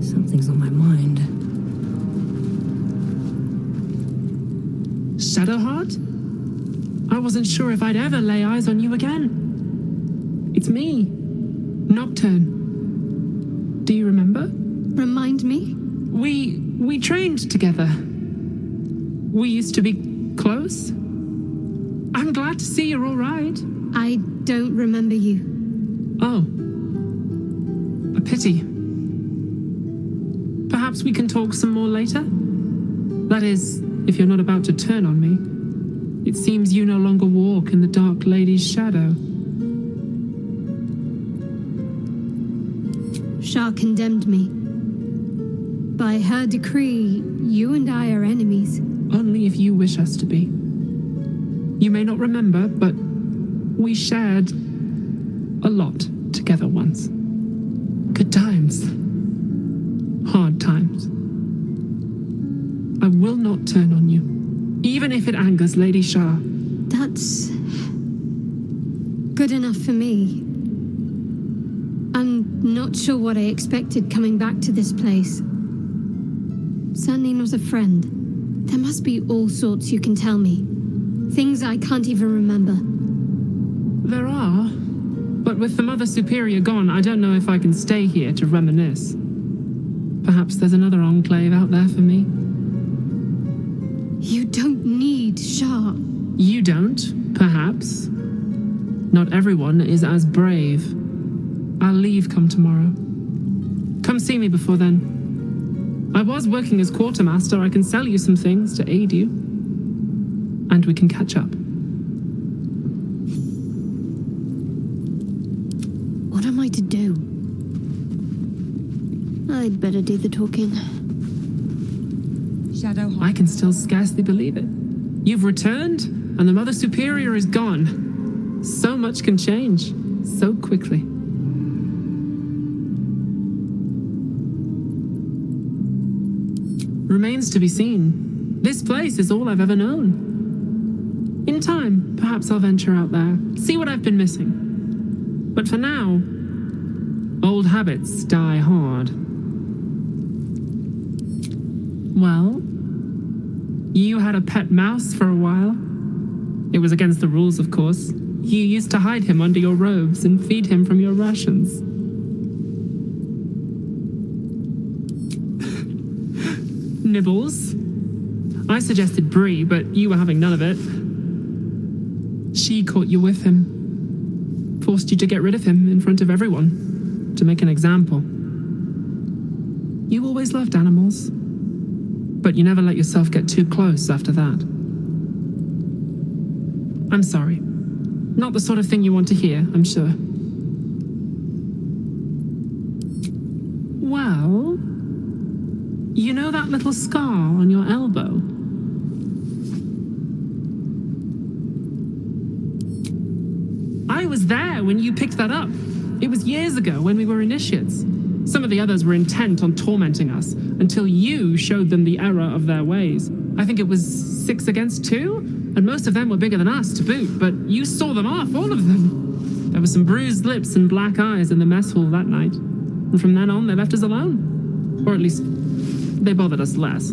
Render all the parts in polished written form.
Something's on my mind. Shadowheart? I wasn't sure if I'd ever lay eyes on you again. It's me, Nocturne. Do you remember? Remind me? We trained together. We used to be close. I'm glad to see you're all right. I don't remember you. Oh. A pity. Perhaps we can talk some more later? That is, if you're not about to turn on me. It seems you no longer walk in the Dark Lady's shadow. Shar condemned me. By her decree, you and I are enemies. Only if you wish us to be. You may not remember, but we shared a lot together once. Good times. Hard times. I will not turn on you, even if it angers Lady Shar. That's good enough for me. I'm not sure what I expected coming back to this place. Certainly not a friend. There must be all sorts you can tell me. Things I can't even remember. There are, but with the Mother Superior gone, I don't know if I can stay here to reminisce. Perhaps there's another enclave out there for me. You don't need Shar. You don't, perhaps. Not everyone is as brave. I'll leave come tomorrow. Come see me before then. I was working as quartermaster. I can sell you some things to aid you. And we can catch up. What am I to do? I'd better do the talking. Shadowheart. I can still scarcely believe it. You've returned, and the Mother Superior is gone. So much can change, so quickly. Remains to be seen. This place is all I've ever known. In time, perhaps I'll venture out there, see what I've been missing. But for now, old habits die hard. Well, you had a pet mouse for a while. It was against the rules, of course. You used to hide him under your robes and feed him from your rations. Nibbles. I suggested Bree, but you were having none of it. She caught you with him. Forced you to get rid of him in front of everyone. To make an example. You always loved animals. But you never let yourself get too close after that. I'm sorry. Not the sort of thing you want to hear, I'm sure. Well, you know that little scar on your elbow? I was there when you picked that up. It was years ago when we were initiates. Some of the others were intent on tormenting us until you showed them the error of their ways. I think it was 6 against 2, and most of them were bigger than us to boot, but you saw them off, all of them. There were some bruised lips and black eyes in the mess hall that night, and from then on they left us alone. Or at least, they bothered us less.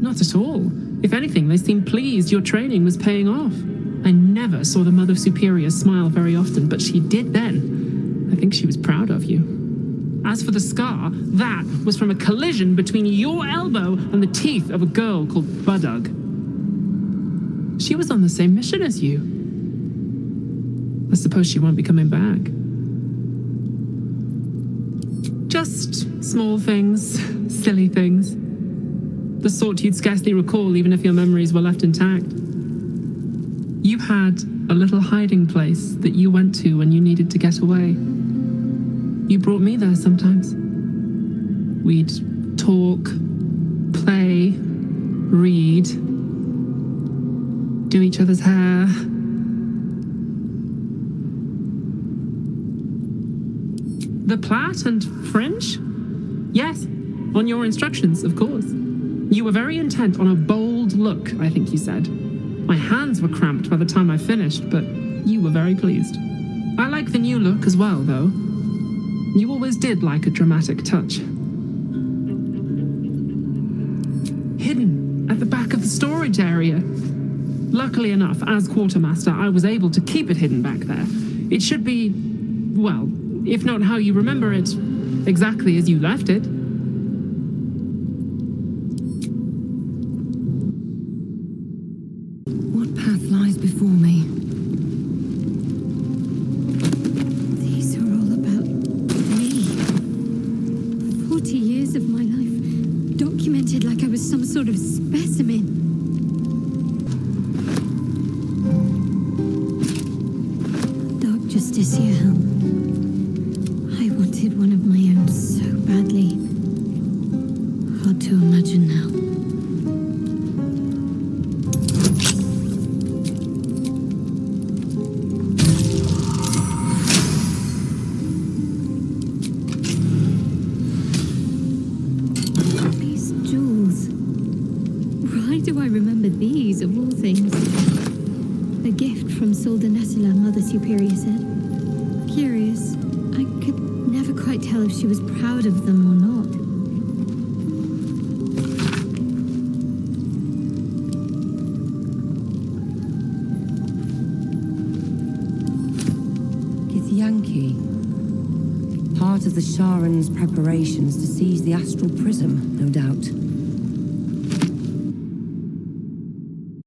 Not at all. If anything, they seemed pleased your training was paying off. I never saw the Mother Superior smile very often, but she did then. I think she was proud of you. As for the scar, that was from a collision between your elbow and the teeth of a girl called Baldur. She was on the same mission as you. I suppose she won't be coming back. Just small things, silly things. The sort you'd scarcely recall even if your memories were left intact. You had a little hiding place that you went to when you needed to get away. You brought me there sometimes. We'd talk, play, read, do each other's hair. The plait and French? Yes, on your instructions, of course. You were very intent on a bold look, I think you said. My hands were cramped by the time I finished, but you were very pleased. I like the new look as well, though. You always did like a dramatic touch. Hidden at the back of the storage area. Luckily enough, as quartermaster, I was able to keep it hidden back there. It should be, well, if not how you remember it, exactly as you left it. What path lies before me? These are all about me. 40 years of my life, documented like I was some sort of specimen. Dark Justicia. I wanted one of my own so badly. Hard to imagine now. These jewels. Why do I remember these of all things? A gift from Solda Nessula, Mother Superior said. Curious. I could never quite tell if she was proud of them or not. Githyanki. Part of the Sharan's preparations to seize the astral prism, no doubt.